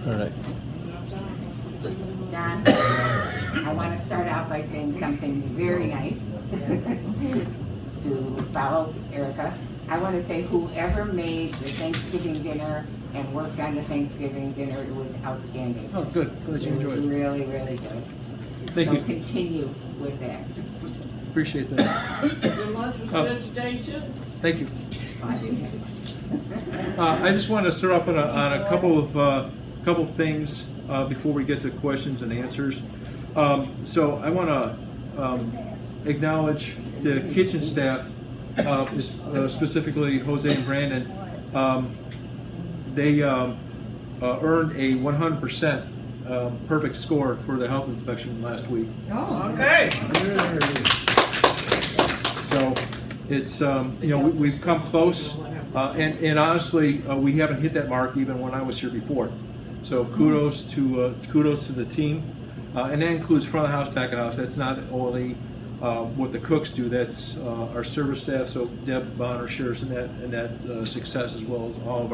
All right. Don, I want to start out by saying something very nice to follow Erica. I want to say whoever made the Thanksgiving dinner and worked on the Thanksgiving dinner, it was outstanding. Oh, good. Glad you It was enjoyed it. really, really good. Thank so you. Continue with that. Appreciate that. Your lunch was good today, too? Thank you. I just want to start off on a couple of things before we get to questions and answers. So I want to acknowledge the kitchen staff, specifically Jose and Brandon. They earned a 100% perfect score for the health inspection last week. Oh, okay. So it's we've come close, and honestly we haven't hit that mark even when I was here before. So kudos to the team, and that includes front of the house, back of the house. That's not only what the cooks do. That's our service staff. So Deb Bonner shares in that success, as well as all of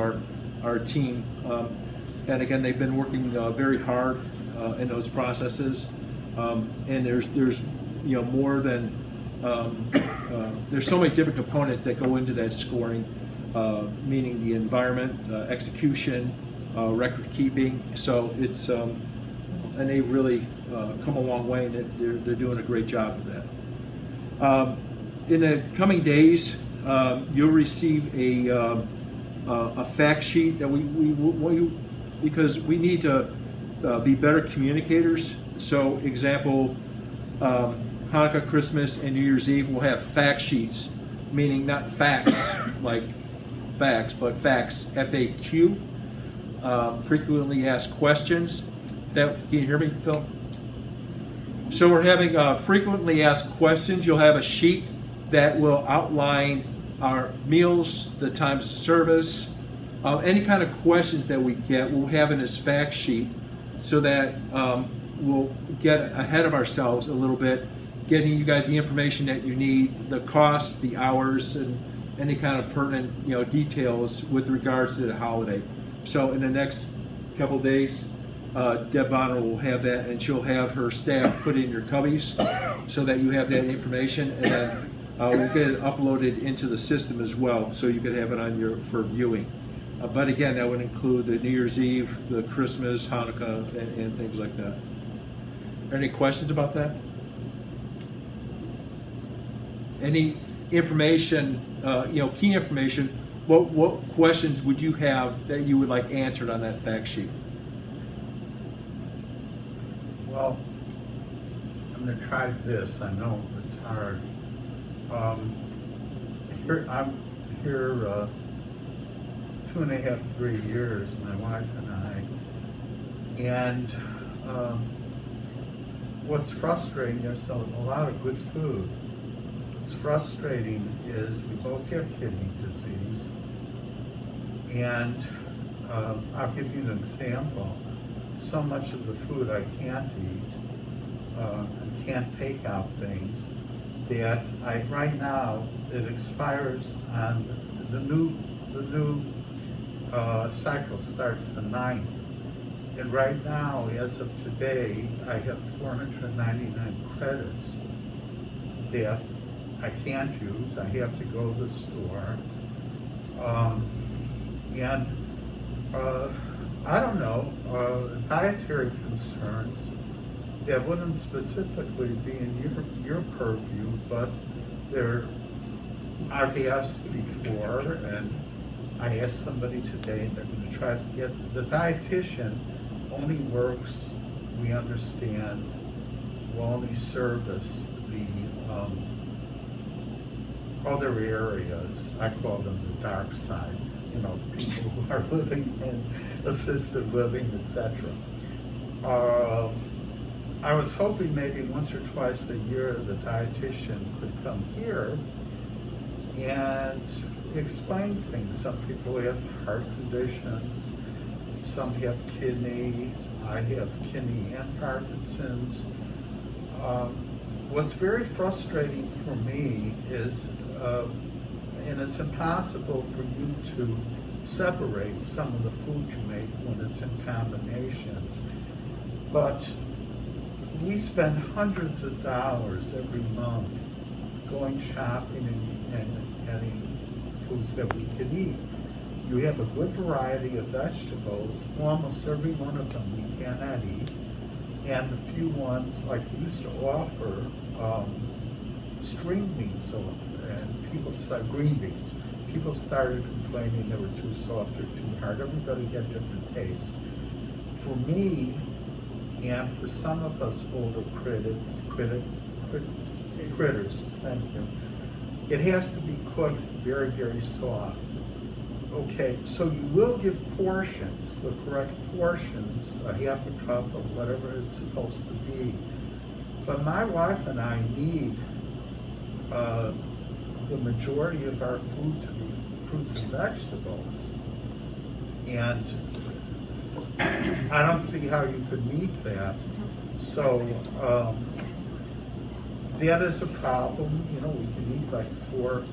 our team. And again, they've been working very hard in those processes. And there's more than there's so many different components that go into that scoring, meaning the environment, execution, record keeping. So it's and they really come a long way, and they're doing a great job of that. In the coming days, you'll receive a fact sheet that we because we need to be better communicators. So, example, Hanukkah, Christmas, and New Year's Eve will have fact sheets, meaning not facts like facts, but facts, FAQ, frequently asked questions. Can you hear me, Phil? So we're having frequently asked questions. You'll have a sheet that will outline our meals, the times of service, any kind of questions that we get, we'll have in this fact sheet, so that we'll get ahead of ourselves a little bit, getting you guys the information that you need, the costs, the hours, and any kind of pertinent details with regards to the holiday. So in the next couple of days, Deb Bonner will have that, and she'll have her staff put in your cubbies so that you have that information, and then we'll get it uploaded into the system as well, so you can have it on for viewing. But again, that would include the New Year's Eve, the Christmas, Hanukkah, and things like that. Any questions about that? Any information, key information, what questions would you have that you would like answered on that fact sheet? Well, I'm going to try this. I know it's hard. I'm here 2.5, 3 years, my wife and I. And what's frustrating, there's a lot of good food. What's frustrating is we both have kidney disease. And I'll give you an example. So much of the food I can't eat, I can't take out things, that right now it expires on the new cycle starts the 9th. And right now, as of today, I have 499 credits that I can't use. I have to go to the store. I don't know, dietary concerns that wouldn't specifically be in your purview, but I've asked before, and I asked somebody today, they're going to try to get, the dietitian only works, we understand, will only service the other areas. I call them the dark side, people who are living in assisted living, etc. I was hoping maybe once or twice a year the dietitian could come here and explain things. Some people have heart conditions, some have kidney, I have kidney and Parkinson's. What's very frustrating for me is, and it's impossible for you to separates some of the food you make when it's in combinations. But we spend hundreds of dollars every month going shopping and getting foods that we can eat. You have a good variety of vegetables. Almost every one of them we cannot eat. And the few ones, like we used to offer string beans and people started, green beans. People started complaining they were too soft or too hard. Everybody had different tastes. For me, and for some of us older critters, thank you, it has to be cooked very, very soft. Okay, so you will give portions, the correct portions, a half a cup of whatever it's supposed to be. But my wife and I need the majority of our food to be fruits and vegetables. And I don't see how you could meet that. So that is a problem. You know, we can eat like 4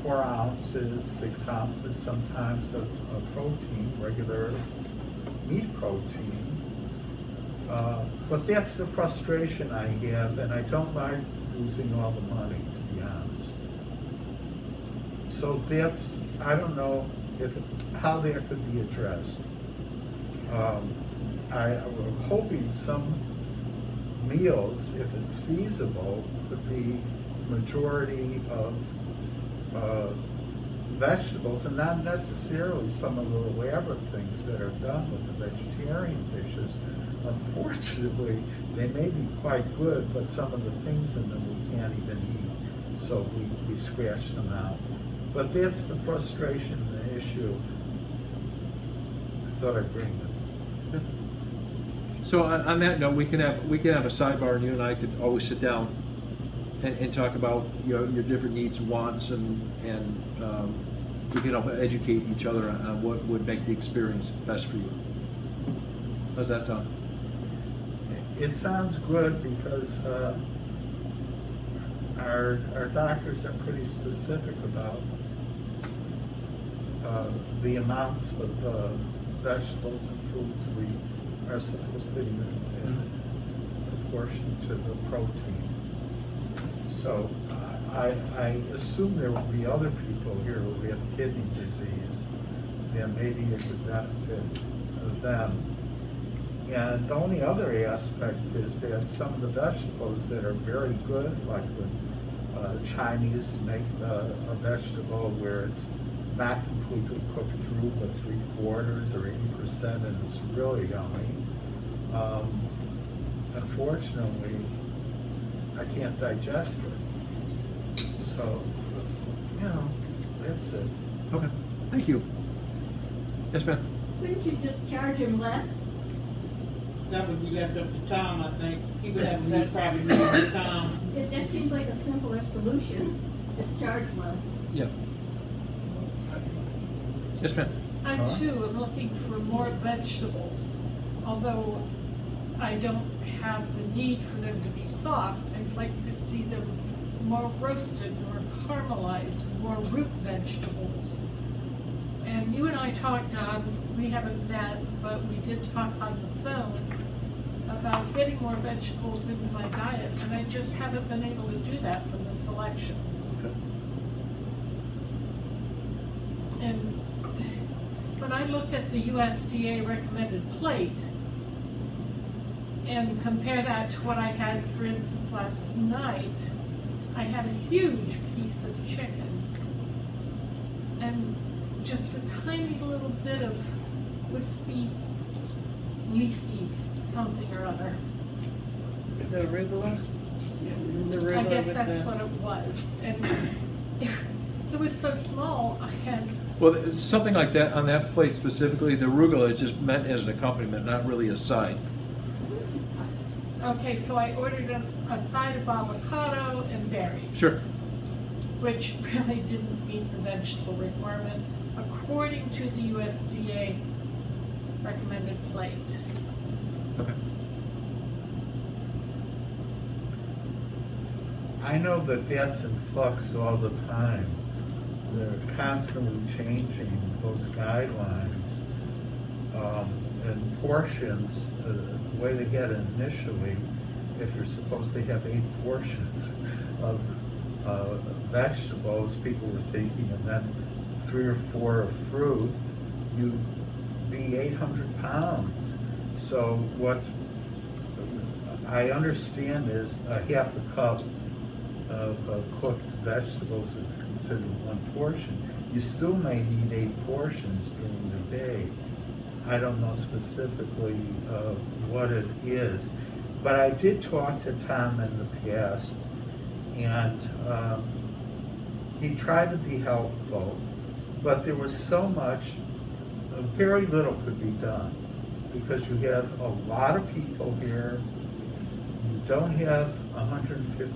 ounces, 6 ounces sometimes of protein, regular meat protein. But that's the frustration I have, and I don't like losing all the money, to be honest. So that's, I don't know how that could be addressed. I'm hoping some meals, if it's feasible, could be majority of vegetables and not necessarily some of the elaborate things that are done with the vegetarian dishes. Unfortunately, they may be quite good, but some of the things in them we can't even eat, so we scratch them out. But that's the frustration, the issue. I thought I'd bring it. So on that note, we can have a sidebar, and you and I could always sit down and talk about your different needs and wants, and we can help educate each other on what would make the experience best for you. How's that sound? It sounds good because our doctors are pretty specific about the amounts of vegetables and fruits we are supposed to eat in proportion to the protein. So I assume there will be other people here who have kidney disease, and maybe it could benefit them. And the only other aspect is that some of the vegetables that are very good, like when Chinese make a vegetable where it's not completely cooked through, but 3/4 or 80%, and it's really yummy. Unfortunately, I can't digest it. So, you know, that's it. Okay, thank you. Yes, ma'am. Couldn't you just charge him less? That would be left up to Tom, I think. He would have that probably left to Tom. That seems like a simpler solution, just charge less. Yeah. Yes, ma'am. I too am looking for more vegetables, although I don't have the need for them to be soft. I'd like to see them more roasted, more caramelized, more root vegetables. And you and I talked we haven't met, but we did talk on the phone about getting more vegetables into my diet, and I just haven't been able to do that from the selections. Okay. And when I look at the USDA recommended plate and compare that to what I had, for instance, last night, I had a huge piece of chicken and just a tiny little bit of wispy, leafy something or other. The arugula? The arugula I guess with that's the- what it was. And it was so small, I had, Well, something like that on that plate specifically, the arugula is just meant as an accompaniment, not really a side. okay, so I ordered a side of avocado and berries. Sure. Which really didn't meet the vegetable requirement according to the USDA recommended plate. Okay. I know that that's in flux all the time. they're constantly changing those guidelines. And portions, the way they get it initially, if you're supposed to have 8 portions of vegetables, people were thinking, and then 3 or 4 of fruit, you'd be 800 pounds. So what I understand is a half a cup of cooked vegetables is considered 1 portion. You still may need 8 portions during the day. I don't know specifically what it is, but I did talk to Tom in the past, and he tried to be helpful, but there was so much, very little could be done, because you have a lot of people here. You don't have 150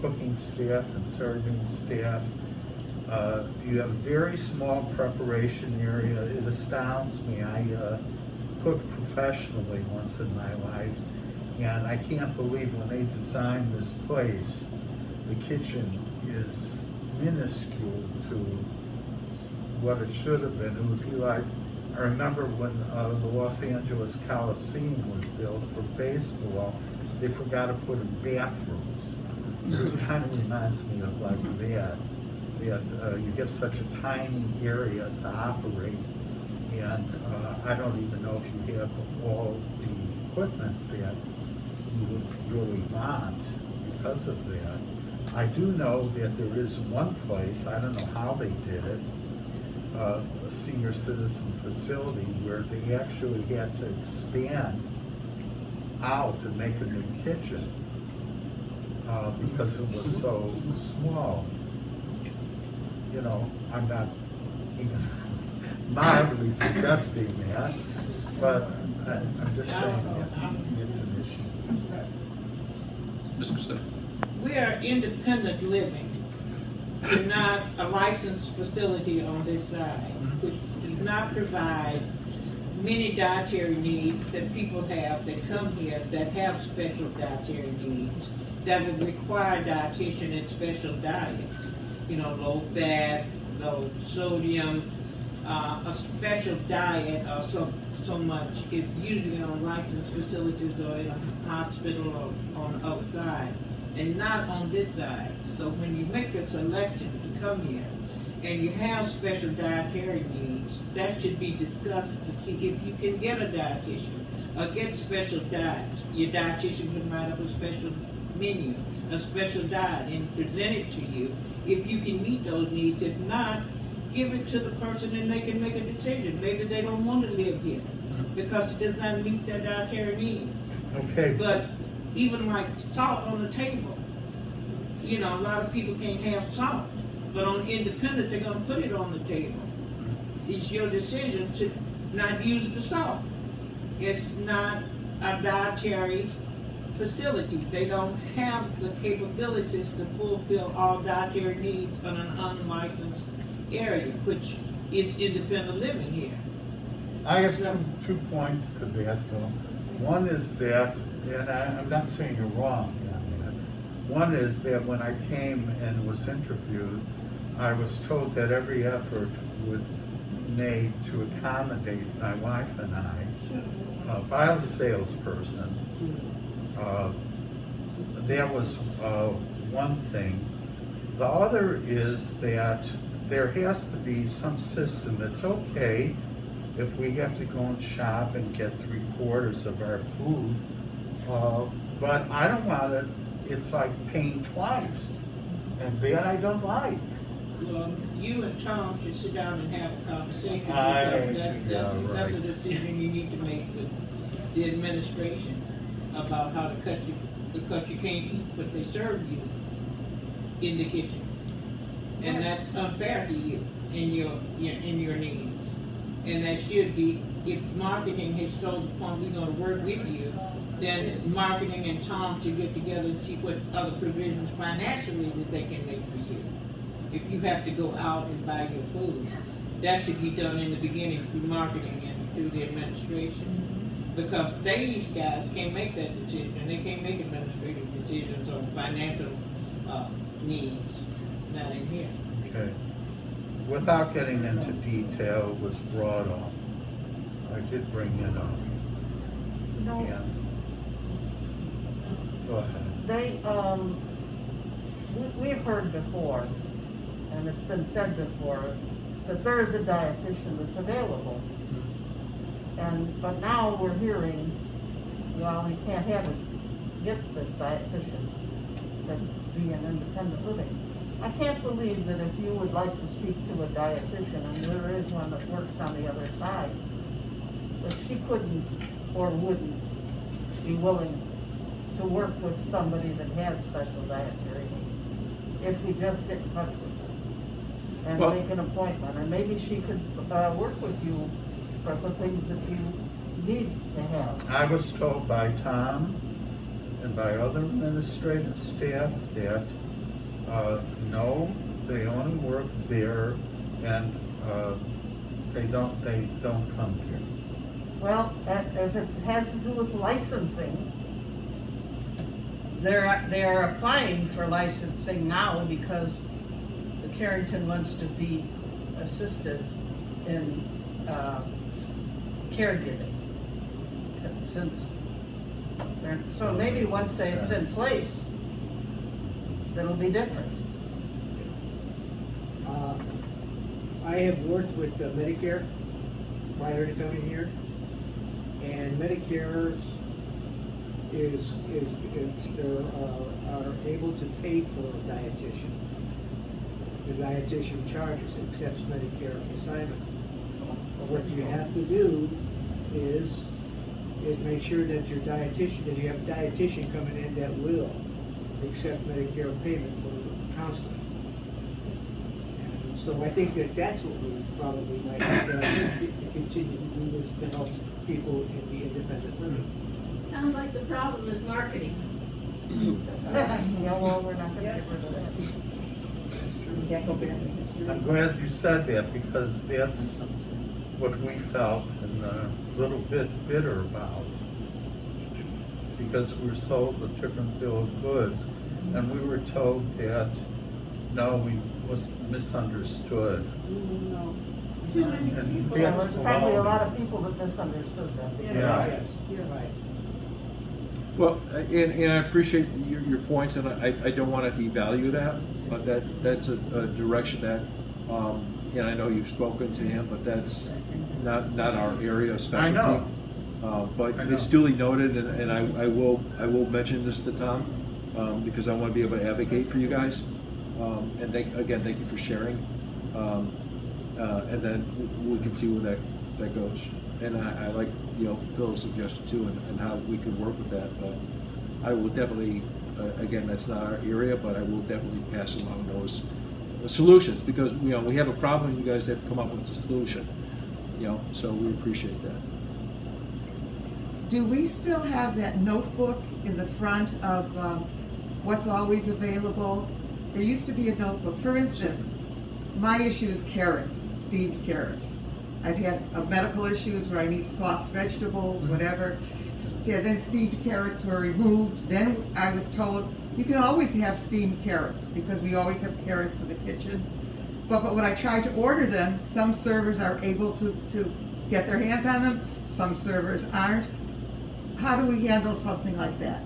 cooking staff and serving staff. You have a very small preparation area. It astounds me. I cooked professionally once in my life, and I can't believe when they designed this place, the kitchen is minuscule to what it should have been. It would be like, I remember when the Los Angeles Coliseum was built for baseball, they forgot to put in bathrooms. It kind of reminds me of like that. You have such a tiny area to operate, and I don't even know if you have all the equipment that you would really want because of that. I do know that there is one place, I don't know how they did it, a senior citizen facility where they actually had to expand out and make a new kitchen because it was so small. You know, I'm not even mildly suggesting that, but I'm just saying it's an issue. Ms. Costello. We are independent living. We're not a licensed facility on this side, which does not provide many dietary needs that people have that come here that have special dietary needs that would require dietitian and special diets. You know, low fat, low sodium, a special diet or so much is usually on licensed facilities or in a hospital or on the other side, and not on this side. So when you make a selection to come here and you have special dietary needs, that should be discussed to see if you can get a dietitian or get special diets. Your dietitian can write up a special menu, a special diet, and present it to you if you can meet those needs. If not, give it to the person and they can make a decision. Maybe they don't want to live here because it does not meet their dietary needs. Okay. But even like salt on the table, you know, a lot of people can't have salt, but on independent, they're going to put it on the table. It's your decision to not use the salt. It's not a dietary facility. They don't have the capabilities to fulfill all dietary needs on an unlicensed area, which is independent living here. I have two points to that, though. One is that, and I'm not saying you're wrong on that. One is that when I came and was interviewed, I was told that every effort would be made to accommodate my wife and I by a salesperson. That was one thing. The other is that there has to be some system. It's okay if we have to go and shop and get 3/4 of our food, but I don't want it. It's like paying twice, and that I don't like. Well, you and Tom should sit down and have a conversation That's that's a decision you need to make with the administration about how to cut you, because you can't eat what they serve you in the kitchen, and that's unfair to you in your needs. And that should be, if marketing has sold the point we're going to work with you, then marketing and Tom should get together and see what other provisions financially that they can make for you. If you have to go out and buy your food, that should be done in the beginning through marketing and through the administration. Because these guys can't make that decision. They can't make administrative decisions on financial needs, not in here. Okay. without getting into detail, was brought up. I did bring it up. No, And, go ahead. we've heard before, and it's been said before, that there is a dietitian that's available. But now we're hearing, well, we can't get this dietitian to be an independent living. I can't believe that if you would like to speak to a dietitian, and there is one that works on the other side, that she couldn't or wouldn't be willing to work with somebody that has special dietary needs. If we just get in touch with her and Well- make an appointment, and maybe she could work with you for the things that you need to have. I was told by Tom and by other administrative staff that, no, they only work there and, they don't come here. Well, if it has to do with licensing, They're applying for licensing now because the Carrington wants to be assisted in caregiving. So maybe once it's in place, it'll be different. I have worked with Medicare prior to coming here, and Medicare is are able to pay for a dietitian. The dietitian charges, accepts Medicare assignment. But what you have to do is make sure that you have a dietitian coming in that will accept Medicare payment for counseling. And so I think that's what we probably might to continue to do this to help people in the independent living. Sounds like the problem is marketing. yeah, well, we're not gonna get Yes. rid of that. I'm glad you said that because that's what we felt and a little bit bitter about. Because we're sold a different bill of goods and we were told that, no, we was misunderstood. Too many And people. Yeah, that's there's probably a wrong. lot of people that misunderstood that. Yeah. Yes, you're right. Well, and I appreciate your points, and I don't want to devalue that, but that's a direction that, and I know you've spoken to him, but that's not our area of specialty. I know. But I know. it's duly noted, and I will mention this to Tom, because I want to be able to advocate for you guys. And thank you for sharing. And then we can see where that goes. And I like, Phil's suggestion too, and how we could work with that. But I will definitely, again, that's not our area, but I will definitely pass along those solutions because, we have a problem and you guys have to come up with a solution, so we appreciate that. Do we still have that notebook in the front of what's always available? There used to be a notebook. For instance, my issue is carrots, steamed carrots. I've had medical issues where I need soft vegetables, whatever. Then steamed carrots were removed. Then I was told you can always have steamed carrots because we always have carrots in the kitchen. But when I tried to order them, some servers are able to get their hands on them, some servers aren't. How do we handle something like that?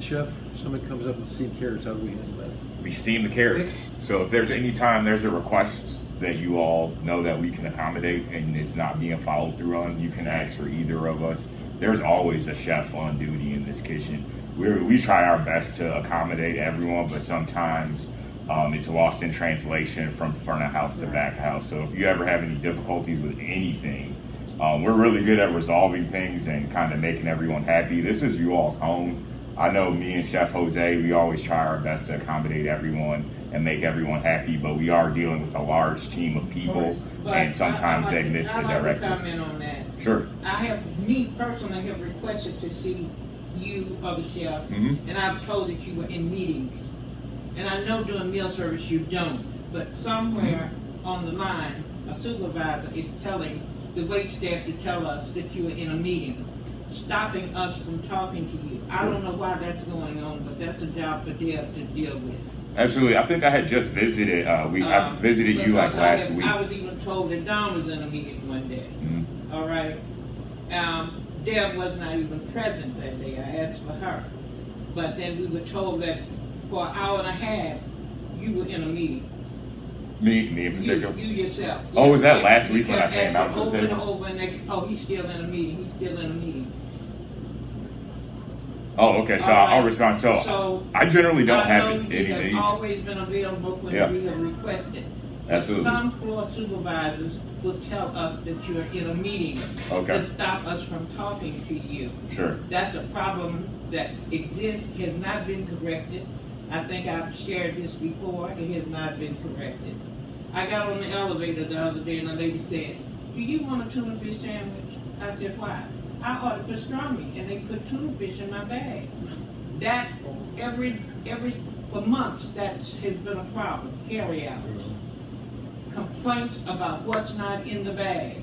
Chef, somebody comes up with steamed carrots, how do we handle that? We steam the carrots. So if there's any time there's a request that you all know that we can accommodate and it's not being followed through on, you can ask for either of us. There's always a chef on duty in this kitchen. We try our best to accommodate everyone, but sometimes it's lost in translation from front of house to back of house. So if you ever have any difficulties with anything, we're really good at resolving things and kind of making everyone happy. This is you all's home. I know me and Chef Jose, we always try our best to accommodate everyone and make everyone happy, but we are dealing with a large team of people, But and sometimes they miss the I'd like to directive. comment on that. Sure. Me personally have requested to see you, other chef, Mhm. and I've told that you were in meetings. And I know during meal service you don't, but somewhere on the line, a supervisor is telling the wait staff to tell us that you are in a meeting, stopping us from talking to you. I don't know why that's going on, but that's a job for Deb to deal with. Absolutely. I think I had just visited. I visited you like Because last week. I was even told that Dawn was in a meeting one day. Mhm. All right. Deb was not even present that day. I asked for her. But then we were told that for an hour and a half, you were in a meeting. Me in particular. You yourself. Oh, was that Yeah. last You week when I kept came out to the asking over table? and over, and he's still in a meeting. He's still in a meeting. Oh, okay. So All right. I'll respond. So I generally don't I have know any you have meetings. always been available when Yeah. we have requested. But Absolutely. some floor supervisors will tell us that you're in a meeting Okay. to stop us from talking to you. Sure. That's the problem that exists, has not been corrected. I think I've shared this before. It has not been corrected. I got on the elevator the other day and the lady said, "Do you want a tuna fish sandwich?" I said, "Why?" "I ordered pastrami and they put tuna fish in my bag." That for months that has been a problem. Carry-outs, complaints about what's not in the bag.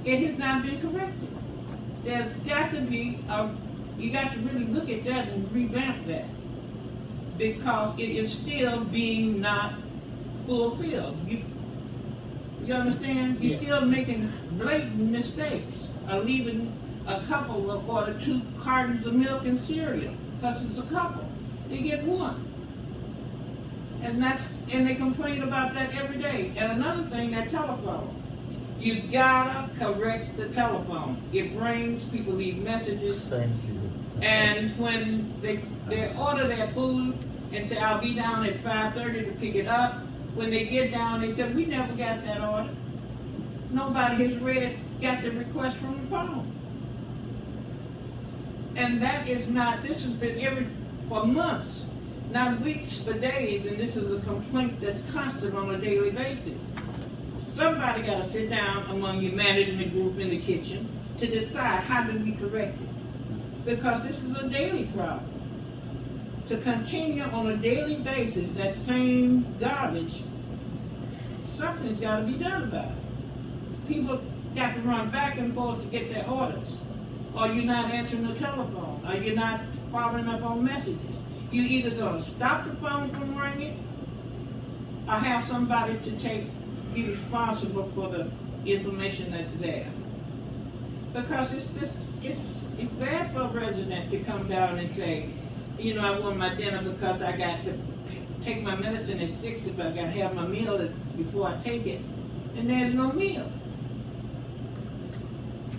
It has not been corrected. There's got to be you got to really look at that and revamp that, because it is still being not fulfilled. You understand? You're Yes. still making blatant mistakes. Leaving a couple will order 2 cartons of milk and cereal because it's a couple. They get 1. And they complain about that every day. And another thing, that telephone. You gotta correct the telephone. It rings, people leave messages. Thank you. And when they order their food and say, "I'll be down at 5:30 to pick it up," when they get down, they say, "We never got that order." Nobody has got the request from the phone. And that is not, this has been for months, not weeks, for days, and this is a complaint that's constant on a daily basis. Somebody got to sit down among your management group in the kitchen to decide how do we correct it. Because this is a daily problem. To continue on a daily basis, that same garbage, something's got to be done about it. People got to run back and forth to get their orders. Or you're not answering the telephone. Or you're not following up on messages. You're either going to stop the phone from ringing or have somebody to be responsible for the information that's there. Because it's bad for a resident to come down and say, "I want my dinner because I got to take my medicine at 6 if I got to have my meal before I take it," and there's no meal.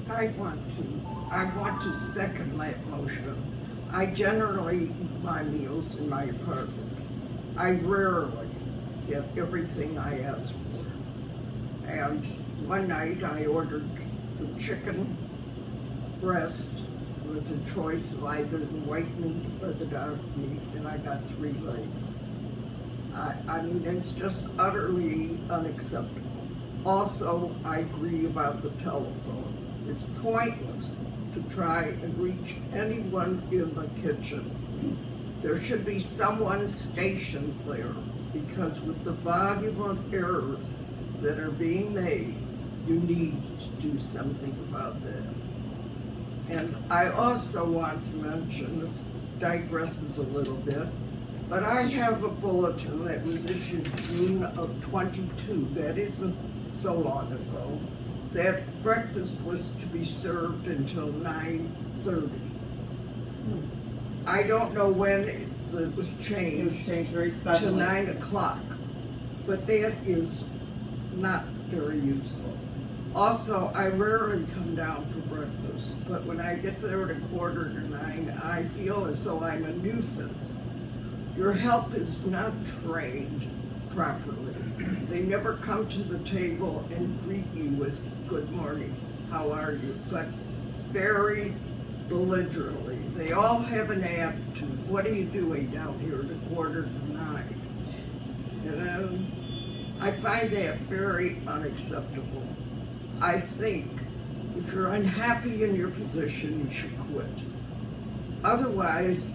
I want to second that motion. I generally eat my meals in my apartment. I rarely get everything I ask for. And one night I ordered the chicken breast. It was a choice of either the white meat or the dark meat, and I got 3 legs. I mean, it's just utterly unacceptable. Also, I agree about the telephone. It's pointless to try and reach anyone in the kitchen. There should be someone stationed there, because with the volume of errors that are being made, you need to do something about that. And I also want to mention, this digresses a little bit, but I have a bulletin that was issued June of 22, that isn't so long ago, that breakfast was to be served until 9:30. I don't know when it was changed. It was changed very To suddenly. 9 o'clock, but that is not very useful. Also, I rarely come down for breakfast, but when I get there at 8:45, I feel as though I'm a nuisance. Your help is not trained properly. They never come to the table and greet you with "Good morning, how are you?" but very belligerently. They all have an attitude. "What are you doing down here at 8:45?" And I find that very unacceptable. I think if you're unhappy in your position, you should quit. Otherwise,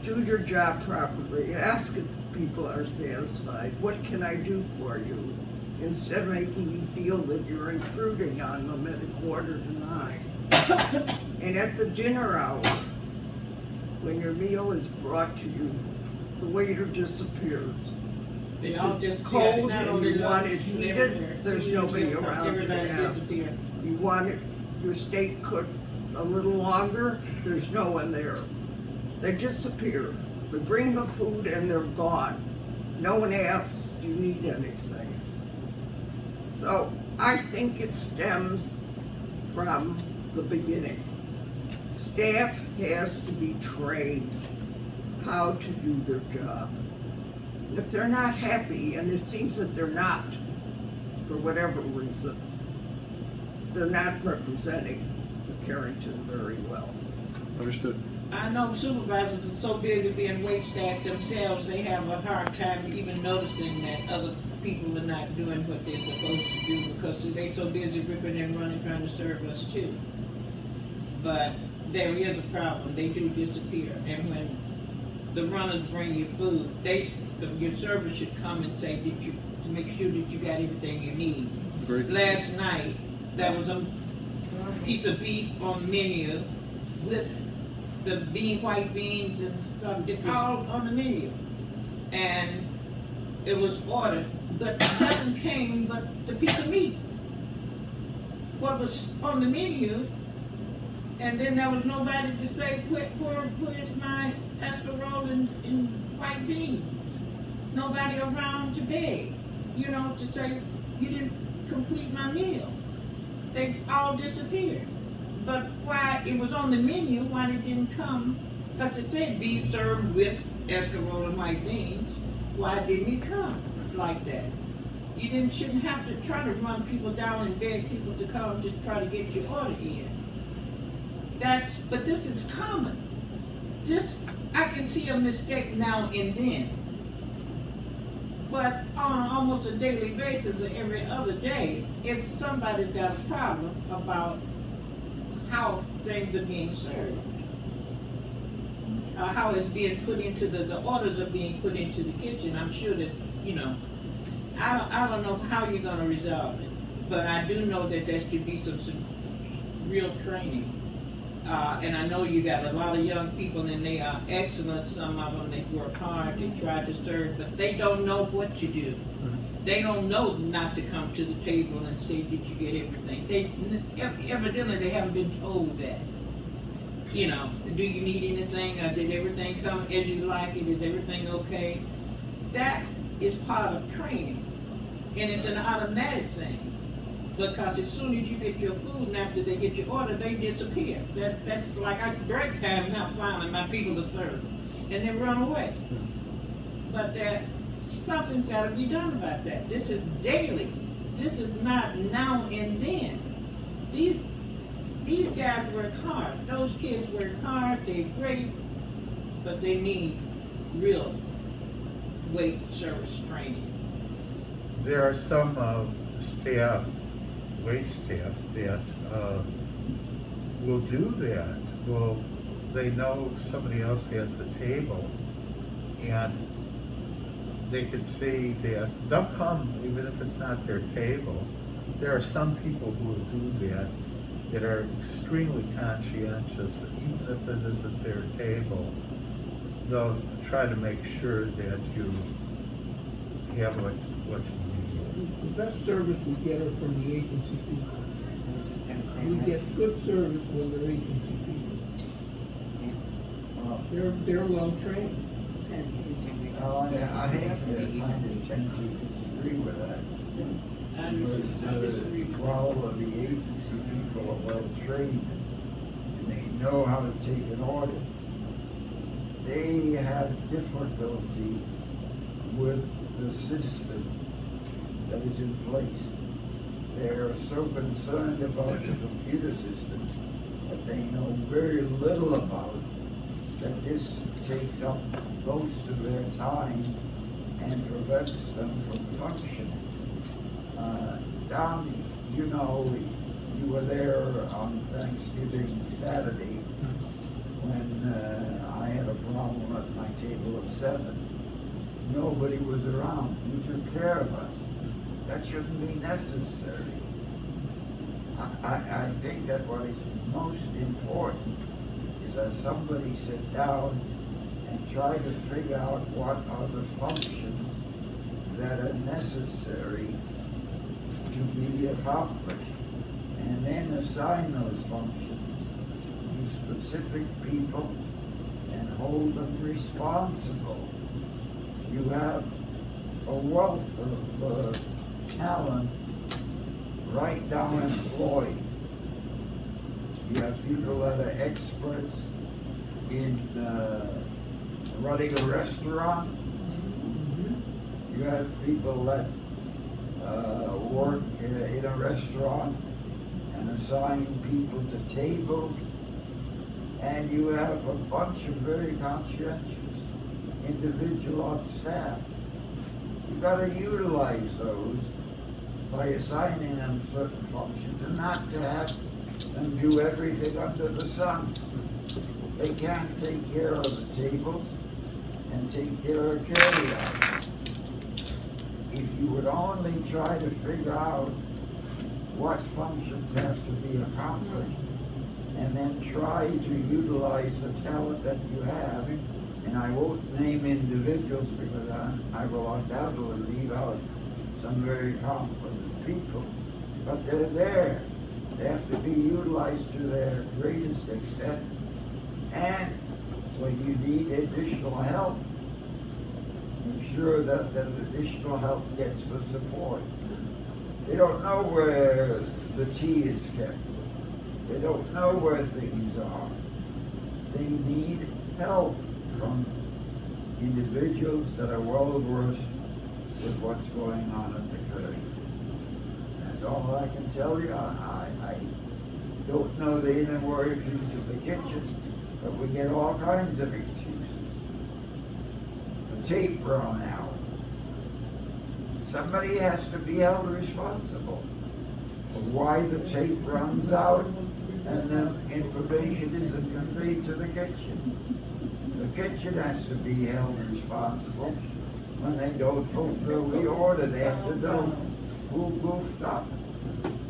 do your job properly. Ask if people are satisfied. "What can I do for you?" Instead of making you feel that you're intruding on them at 8:45. And at the dinner hour, when your meal is brought to you, the waiter disappears. They If all it's just cold not and only you want lunch, it heated, everywhere. there's So you nobody just- around to everybody ask. disappear. You want it, your steak cooked a little longer, there's no one there. They disappear. They bring the food and they're gone. No one asks, do you need anything? So I think it stems from the beginning. Staff has to be trained how to do their job. And if they're not happy, and it seems that they're not, for whatever reason, they're not representing the Carrington very well. Understood. I know supervisors are so busy being wait staff themselves, they have a hard time even noticing that other people are not doing what they're supposed to do because they're so busy ripping and running trying to serve us too. But there is a problem. They do disappear. And when the runners bring you food, your server should come and say, to make sure that you got everything you need. Great. Last night, there was a piece of beef on the menu with the white beans and stuff. It's all on the menu. And it was ordered, but nothing came but the piece of meat. What was on the menu, and then there was nobody to say, where's my escarole and white beans? Nobody around to beg, to say, you didn't complete my meal. They all disappeared. But why it was on the menu, why it didn't come, such as said, beef served with escarole and white beans, why didn't it come like that? You shouldn't have to try to run people down and beg people to come to try to get your order in. But this is common. I can see a mistake now and then. But on almost a daily basis or every other day, if somebody's got a problem about how things are being served, how it's being put into the orders are being put into the kitchen, I'm sure that, I don't know how you're going to resolve it, but I do know that there should be some real training. And I know you got a lot of young people and they are excellent. Some of them, they work hard, they try to serve, but they don't know what to do. They don't know not to come to the table and say, did you get everything? Evidently they haven't been told that. Do you need anything? Did everything come as you like it? Is everything okay? That is part of training. And it's an automatic thing. Because as soon as you get your food and after they get your order, they disappear. That's like I break time now, finally, my people are served. And they run away. But something's got to be done about that. This is daily. This is not now and then. These guys work hard. Those kids work hard. They're great. But they need real wait service training. There are some staff, wait staff, that will do that. Well, they know somebody else has the table, and they could see that they'll come even if it's not their table. There are some people who will do that are extremely conscientious, even if it isn't their table. They'll try to make sure that you have what you need. The best service we get are from the agency people. We get good service when they're agency people. They're well trained. I have to disagree with that. Because while the agency people are well trained and they know how to take an order, they have difficulty with the system that is in place. They're so concerned about the computer system that they know very little about, that this takes up most of their time and prevents them from functioning. Don, you were there on Thanksgiving Saturday when I had a problem at my table of 7. Nobody was around. You took care of us. That shouldn't be necessary. I think that what is most important is that somebody sit down and try to figure out what are the functions that are necessary to be accomplished, and then assign those functions to specific people and hold them responsible. You have a wealth of talent right now employed. You have people that are experts in running a restaurant. You have people that work in a restaurant and assign people to tables. And you have a bunch of very conscientious individuals on staff. You've got to utilize those by assigning them certain functions and not to have them do everything under the sun. They can't take care of the tables and take care of carryout. If you would only try to figure out what functions have to be accomplished, and then try to utilize the talent that you have, and I won't name individuals because I will undoubtedly leave out some very competent people, but they're there. They have to be utilized to their greatest extent, and when you need additional help, ensure that that additional help gets the support. They don't know where the tea is kept. They don't know where things are. They need help from individuals that are well versed with what's going on at the Curry. That's all I can tell you. I don't know the inner workings of the kitchen, but we get all kinds of excuses. The tape run out. Somebody has to be held responsible for why the tape runs out and the information isn't conveyed to the kitchen. The kitchen has to be held responsible when they don't fulfill the order. They have to know who goofed up.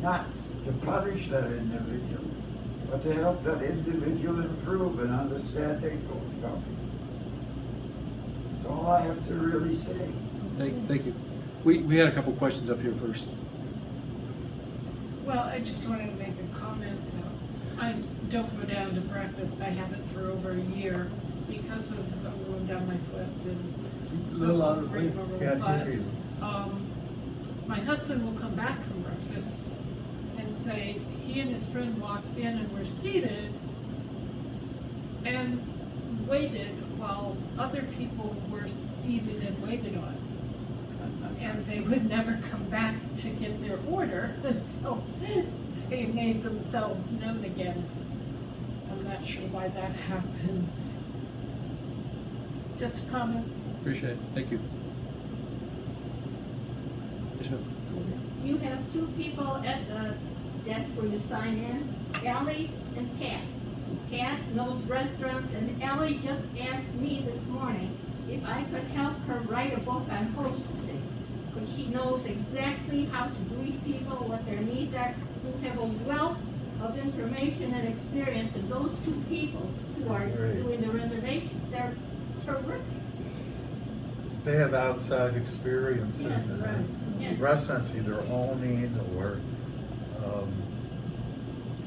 Not to punish that individual, but to help that individual improve and understand their shortcomings. That's all I have to really say. Thank you. We had a couple questions up here first. Well, I just wanted to make a comment. I don't go down to breakfast. I haven't for over a year because of a wound down my foot. And A little louder, please. But, Can't hear you. my husband will come back from breakfast and say he and his friend walked in and were seated and waited while other people were seated and waited on. And they would never come back to get their order until they made themselves known again. I'm not sure why that happens. Just a comment. Appreciate it. Thank you. Yes, ma'am. You have two people at the desk where you sign in, Ellie and Pat. Pat knows restaurants, and Ellie just asked me this morning if I could help her write a book on hostessing, because she knows exactly how to greet people, what their needs are. You have a wealth of information and experience, and those two people who are doing the reservations, they're terrific. They have outside experience Yes, in right. Yes. restaurants, either owning or,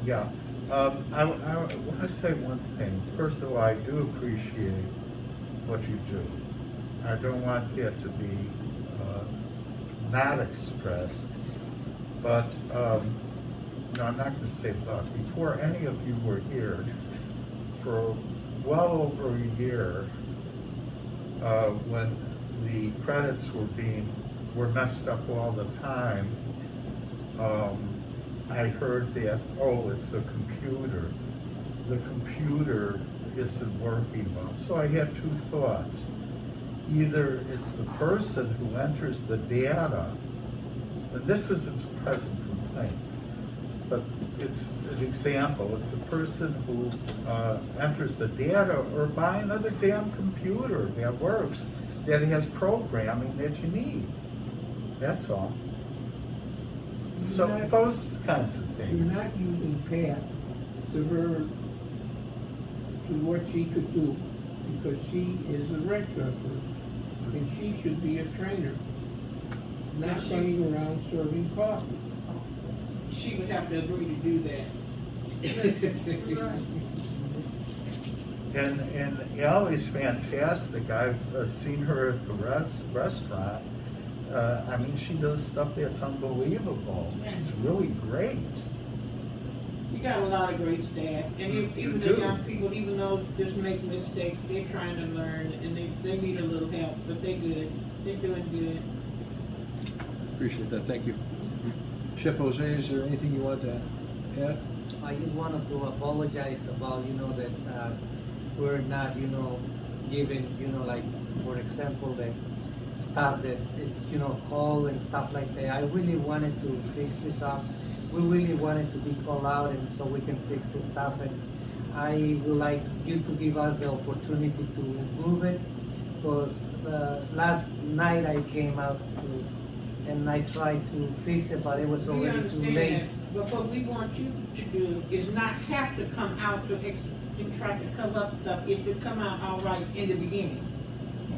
yeah. I want to say one thing. First of all, I do appreciate what you do. I don't want that to be not expressed, but no, I'm not going to say but. Before any of you were here, for well over a year, when the credits were messed up all the time, I heard that, oh, it's the computer. The computer isn't working well. So I had two thoughts. Either it's the person who enters the data, and this isn't a present complaint, but it's an example. It's the person who enters the data, or buy another damn computer that works, that has programming that you need. That's all. So those kinds of things. You're not using Pat to what she could do. because she is a restaurant person, and she should be a trainer, not running around serving coffee. She would have to agree to do that. And Allie's fantastic. I've seen her at the restaurant. I mean, she does stuff that's unbelievable. She's really great. You got a lot of great staff, and even the young people, even though just make mistakes, they're trying to learn, and they need a little help, but they're good. They're doing good. Appreciate that, thank you. Chef Jose, is there anything you want to add? I just wanted to apologize about, that we're not, giving, like, for example, the stuff that it's, called and stuff like that. I really wanted to fix this up. We really wanted to be called out and so we can fix this stuff. And I would like you to give us the opportunity to improve it, because last night I came out and I tried to fix it, but it was We already too understand late. that, but what we want you to do is not have to come out and try to cover up stuff. It's to come out all right in the beginning.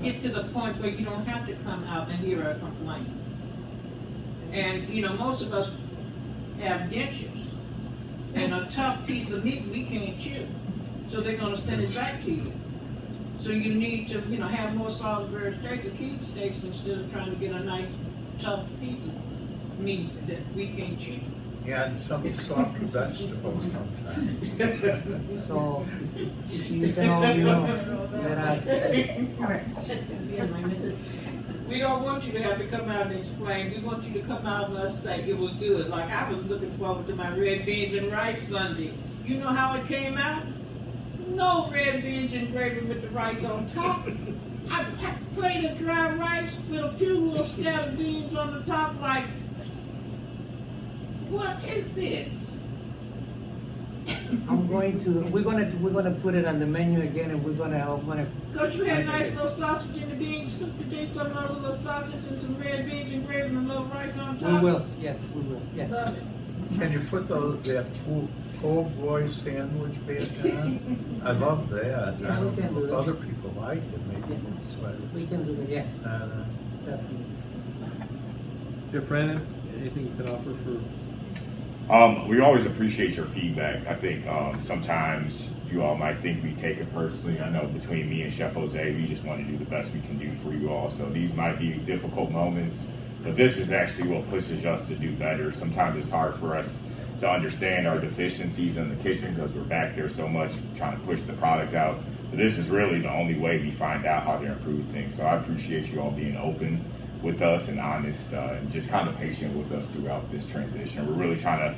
Get to the point where you don't have to come out and hear a complaint. And, most of us have dentures, and a tough piece of meat we can't chew. So they're gonna send it back to you. So you need to, have more Salisbury steak or cube steaks instead of trying to get a nice tough piece of meat that we can't chew. And some soft vegetables sometimes. So if you can all, let us. We don't want you to have to come out and explain. We want you to come out and us say it was good. Like I was looking forward to my red beans and rice Sunday. You know how it came out? No red beans and gravy with the rice on top. I played a dry rice with a few little scattered beans on the top. Like, what is this? We're gonna put it on the menu again, and I'm gonna. Because you had nice little sausage in the bean soup today, some other little sausage and some red beans and gravy and a little rice on top. We will, yes, we will, yes. Love it. Can you put that po' boy sandwich back on? I love that. Yeah, I we don't can know do if that. other people like it, maybe it's sweater. We can do that, yes, definitely. Yeah, Brandon, anything you can offer for? We always appreciate your feedback. I think sometimes you all might think we take it personally. I know between me and Chef Jose, we just want to do the best we can do for you all. So these might be difficult moments, but this is actually what pushes us to do better. Sometimes it's hard for us to understand our deficiencies in the kitchen because we're back there so much trying to push the product out. But this is really the only way we find out how to improve things. So I appreciate you all being open with us and honest and just kind of patient with us throughout this transition. We're really trying to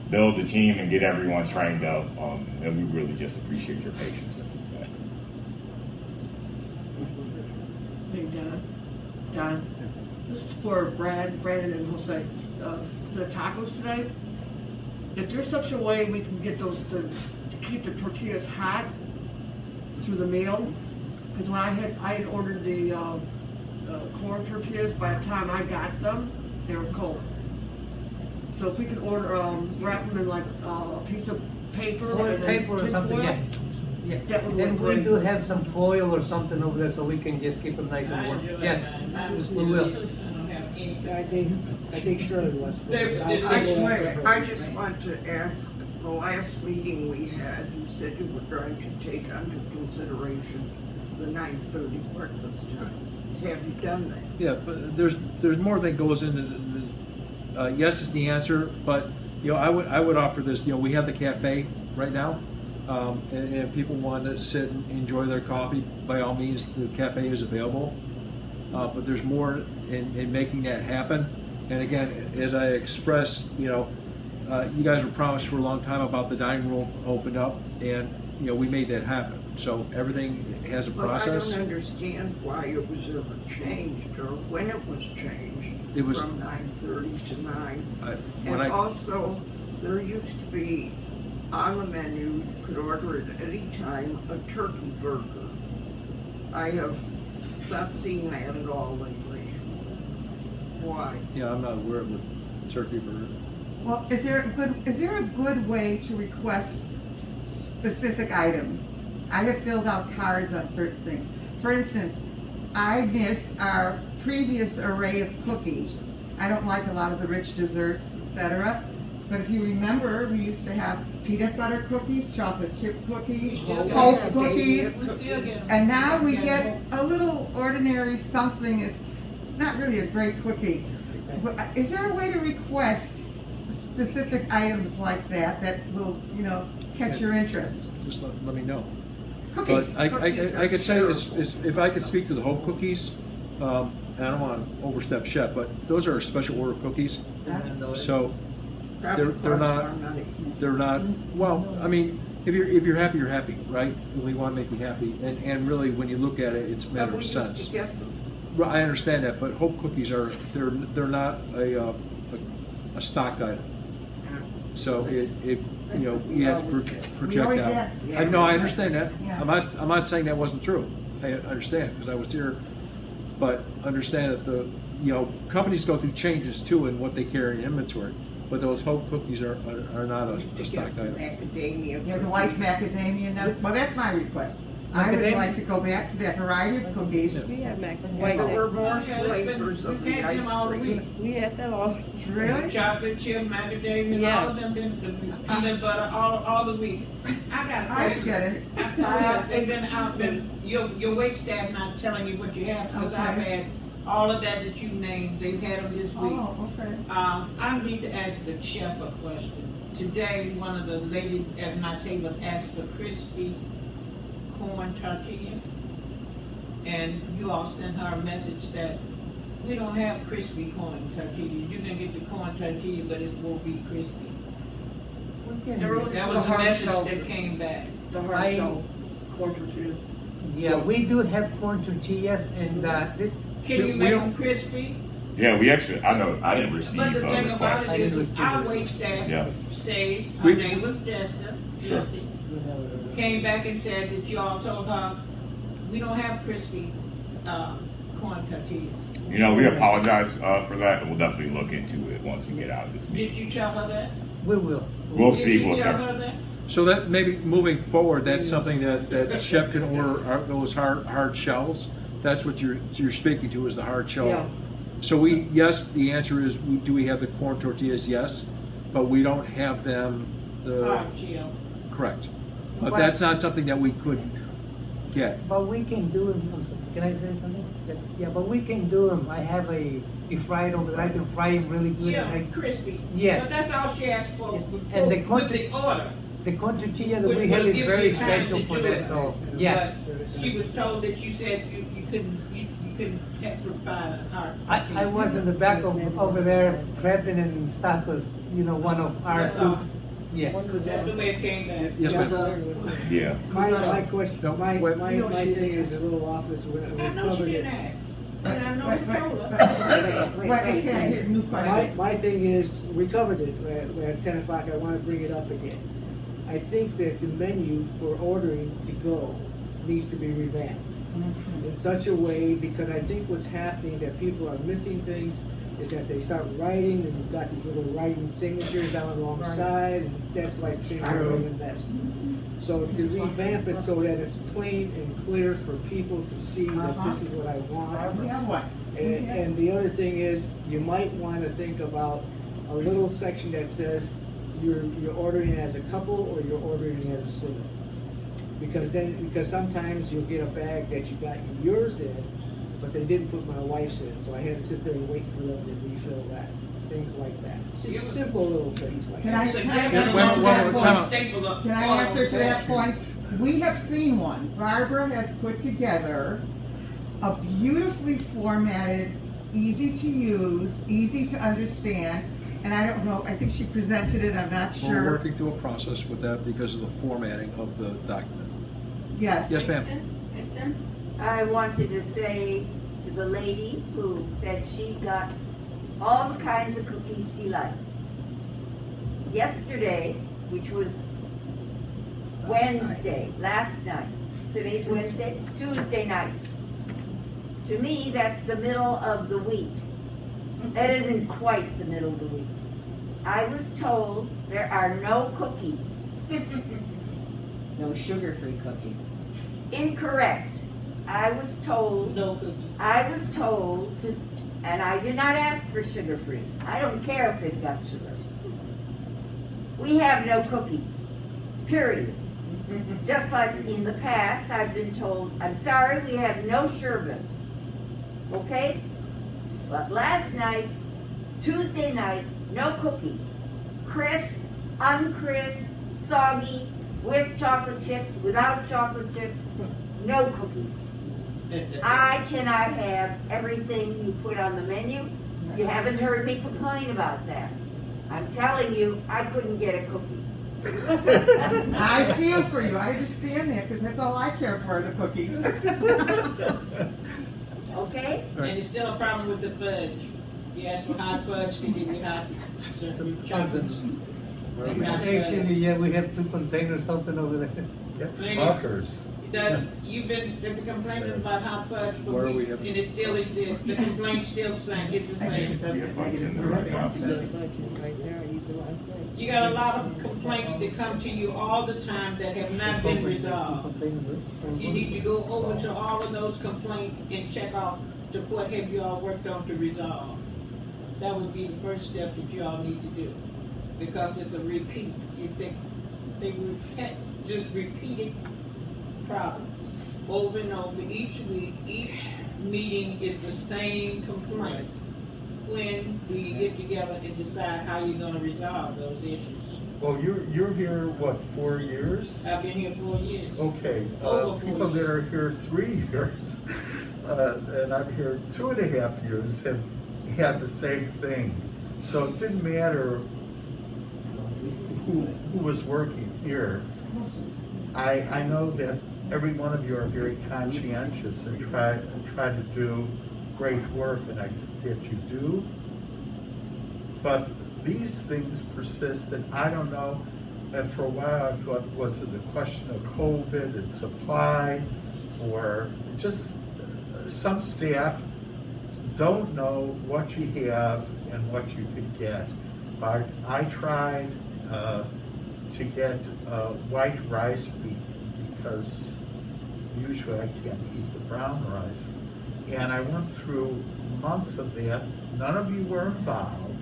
build the team and get everyone trained up, and we really just appreciate your patience and feedback. Hey, Don, this is for Brandon and Jose. For the tacos today, if there's such a way we can get those to keep the tortillas hot through the meal, because when I had ordered the corn tortillas, by the time I got them, they were cold. So if we could order, wrap them in like a piece of paper Foil and then paper or tin something, foil, yeah. that would work And we great. do have some foil or something over there, so we can just keep them nice and I warm. enjoy Yes, mine. Mine was we will. delicious. I don't have any. I think Shirley wants to. I just want to ask, the last meeting we had, you said you were going to take under consideration the 9:30 breakfast time. Have you done that? Yeah, but there's more that goes into this. Yes is the answer, but I would offer this. We have the cafe right now, and if people want to sit and enjoy their coffee, by all means, the cafe is available. But there's more in making that happen. And again, as I expressed, you guys were promised for a long time about the dining room opened up, and we made that happen. So everything has a process. But I don't understand why it was ever changed or when it was changed. It was from 9:30 to 9. when And also, there used to be on the menu, you could order at any time, a turkey burger. I have not seen that at all lately. Why? Yeah, I'm not aware of the turkey burger. Well, is there a good way to request specific items? I have filled out cards on certain things. For instance, I miss our previous array of cookies. I don't like a lot of the rich desserts, etc. But if you remember, we used to have peanut butter cookies, chocolate chip cookies, Hope cookies, We still get 'em. and now we get a little ordinary something. It's not really a great cookie. But is there a way to request specific items like that that will, catch your interest? Just let me know. Cookies. But I could say is if I could speak to the Hope cookies, and I don't want to overstep chef, but those are special order cookies. So they're not. Well, I mean, if you're happy, you're happy, right? We want to make you happy, and really, when you look at it, it's a matter of sense. Well, I understand that, but Hope cookies they're not a stocked item. So you have to project always out. had- No, I understand that. Yeah. I'm not saying that wasn't true. I understand because I was here, but understand that companies go through changes too in what they carry in inventory. But those Hope cookies are not a stocked item. Macadamia. The white macadamia nuts. Well, that's my request. I would Macadamia? like to go back to that variety of cookies. There were more flavors of the We've had them all ice week. cream. We had that all. Really? Chocolate chip, macadamia, Yeah. all of them been peanut butter all the week. I got a I should question. get it. They've been out, your wait staff not telling you what you have, because Okay. I've had all of that you named, they've had them this week. Oh, okay. I need to ask the chef a question. Today, one of the ladies at my table asked for crispy corn tortilla, and you all sent her a message that we don't have crispy corn tortillas. You can get the corn tortilla, but it won't be crispy. That was the message that came back. The hard I- shell corn tortillas. Yeah, we do have corn tortillas, and Can you make them crispy? Yeah, we actually, I know, I didn't receive But the thing about requests. it is, our wait staff Yeah. says, her We- name was Jesse, came back and said that you all told her, we don't have crispy corn tortillas. We apologize for that, and we'll definitely look into it once we get out of this meeting. Did you tell her that? we will. We'll Did speak you with tell her. her that? So that maybe moving forward, that's something that chef can order those hard shells. That's what you're speaking to is the hard shell. Yeah. So yes, the answer is do we have the corn tortillas? Yes, but we don't have them. Hard shell. Correct. But that's not something that we could get. But we can do them. Can I say something? Yeah, but we can do them. I have a fried over that I can fry them really good. Yeah, I- crispy. Yes. But that's all she asked for, And the with the order. The corn tortilla that Which we have will is give very you time special to for do that. it. So yeah, But she was told that you said you couldn't provide a hard. I was in the back of over there prepping and stuff was one of our That's all. foods. Yeah. That's the way it came back. Yes, Yes, ma'am. Yeah. My question, No, my wait. thing is a little off this, we I know she covered didn't it. ask, but I know you told her. Wait, I can't hear. New question. My thing is, we covered it at 10 o'clock, I want to bring it up again. I think that the menu for ordering to go needs to be revamped in such a way, because I think what's happening, that people are missing things, is that they start writing, and you've got these little writing signatures down alongside, and that's why things are really a mess. So to revamp it so that it's plain and clear for people to see that this is what I want. We have one. And the other thing is, you might want to think about a little section that says you're ordering as a couple or you're ordering as a single. Because sometimes you'll get a bag that you got yours in, but they didn't put my wife's in, so I had to sit there and wait for them to refill that. Things like that. It's just simple little things like Can that. I So answer get to them Well, on well, that time point, out. staple up Can I all answer to that that. point? We have seen one. Barbara has put together a beautifully formatted, easy to use, easy to understand, and I don't know, I think she presented it, I'm not We're sure. working through a process with that because of the formatting of the document. Yes. Yes, ma'am. Dixon? I wanted to say to the lady who said she got all the kinds of cookies she liked. Yesterday, which was Wednesday, last night. Today's Wednesday, Tuesday night. To me, that's the middle of the week. That isn't quite the middle of the week. I was told there are no cookies. No sugar-free cookies. Incorrect. I was told No cookies. to, and I did not ask for sugar-free. I don't care if they've got sugar. We have no cookies, period. Just like in the past, I've been told, I'm sorry, we have no sherbet. Okay? But last night, Tuesday night, no cookies. Crisp, uncrisp, soggy, with chocolate chips, without chocolate chips, no cookies. I cannot have everything you put on the menu. You haven't heard me complain about that. I'm telling you, I couldn't get a cookie. I feel for you. I understand that because that's all I care for, the cookies. Okay? And it's still a problem with the fudge. You ask for hot fudge, they give you hot chocolates. Actually, yeah, we have 2 containers open over there. Get Smuckers. They've been complaining about hot fudge for Where are we weeks, having- and it still exists. The complaint still saying it's the same. You got a lot of complaints that come to you all the time that have not been resolved. You need to go over to all of those complaints and check off to what have you all worked on to resolve. That would be the first step that you all need to do, because it's a repeat. Just repeated problems over and over each week. Each meeting is the same complaint. When do you get together and decide how you're going to resolve those issues? Well, you're here, what, 4 years? I've been here 4 years. Okay, Over 4 people that years. are here 3 years, and I'm here 2.5 years, have had the same thing. So it didn't matter who was working here. I know that every one of you are very conscientious and try to do great work, and I think that you do. But these things persist, and I don't know. And for a while, I thought, was it a question of COVID and supply, or just some staff don't know what you have and what you could get. But I tried to get white rice because usually I can't eat the brown rice. And I went through months of that. None of you were involved.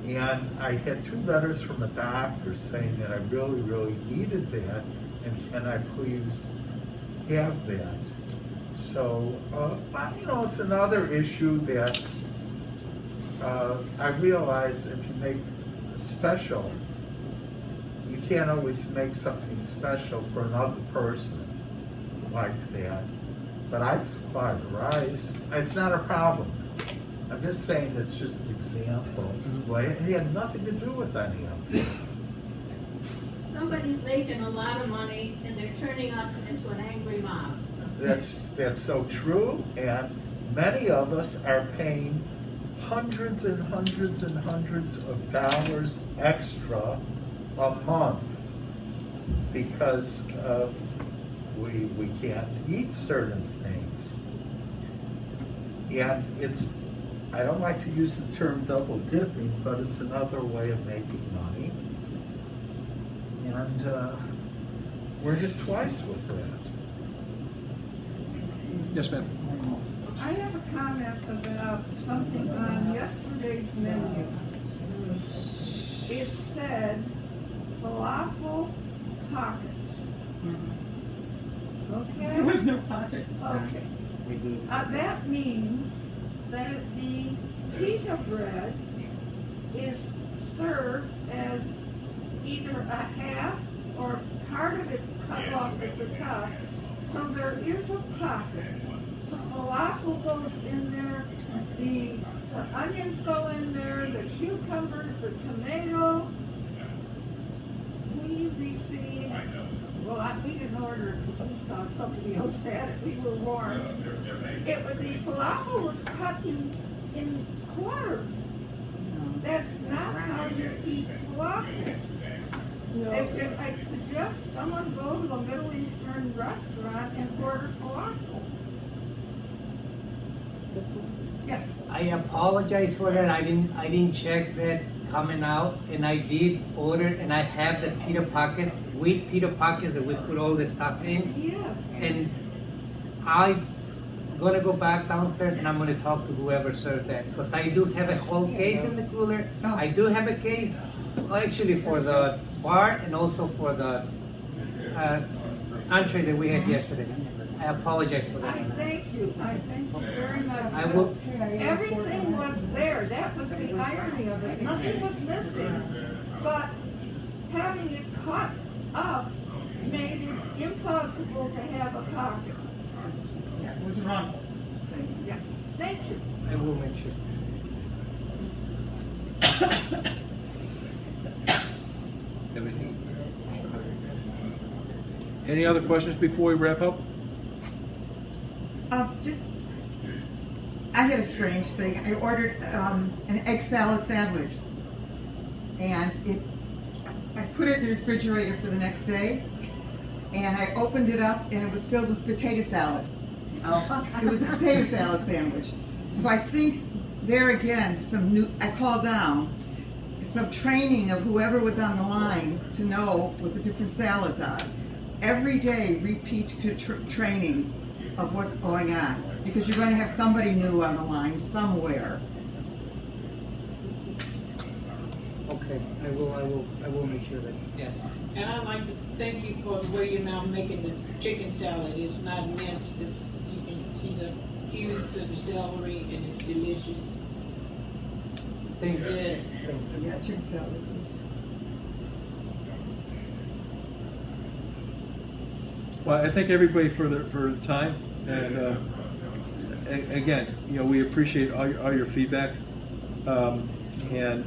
And I had 2 letters from a doctor saying that I really, really needed that, and can I please have that? So, it's another issue that I realize if you make special, you can't always make something special for another person like that. But I'd supply the rice. It's not a problem. I'm just saying it's just an example. Well, it had nothing to do with any of it. Somebody's making a lot of money and they're turning us into an angry mob. That's so true, and many of us are paying hundreds and hundreds and hundreds of dollars extra a month because we can't eat certain things. And I don't like to use the term double dipping, but it's another way of making money. And we're hit twice with that. Yes, ma'am. I have a comment about something on yesterday's menu. It said falafel pocket. Okay? There was no pocket. Okay. That means that the pita bread is served as either a half or part of it cut off at the top. So there is a pocket. The falafel goes in there, the onions go in there, the cucumbers, the tomato. We received, we didn't order it because we saw somebody else had it, we were warned. The falafel was cut in quarters. That's not how you eat falafel. If I suggest someone go to a Middle Eastern restaurant and order falafel. Yes. I apologize for that. I didn't check that coming out, and I did order, and I have the pita pockets with pita pockets that we put all the stuff in. Yes. And I'm gonna go back downstairs and I'm gonna talk to whoever served that, because I do have a whole case in the cooler. Oh. I do have a case, actually for the bar and also for the entree that we had yesterday. I apologize for I that. thank you very much. I will. Everything was there, that was the irony of it, nothing was missing. But having it cut up made it impossible to have a pocket. Yeah, it was wrong. Yeah, thank you. I will make sure. Any other questions before we wrap up? Just, I had a strange thing. I ordered an egg salad sandwich, and I put it in the refrigerator for the next day, and I opened it up, and it was filled with potato salad. It was a potato salad sandwich. So I think there again, I called down some training of whoever was on the line to know what the different salads are. Every day, repeat training of what's going on, because you're going to have somebody new on the line somewhere. Okay, I will make sure that, yes. And I'd like to thank you for the way you're now making the chicken salad. It's not minced. You can see the cubes of the celery, and it's delicious. Thank It's you. good. Yeah, chicken salad is good. Well, I thank everybody for the time, and again, we appreciate all your feedback, and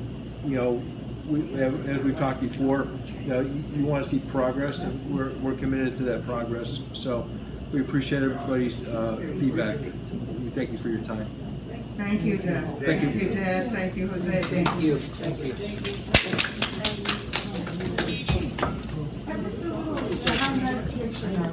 as we've talked before, you want to see progress, and we're committed to that progress. So we appreciate everybody's feedback. We thank you for your time. Thank you, Dad. Thank you. Dad. Thank you, Jose. Thank you. Thank you. Thank you.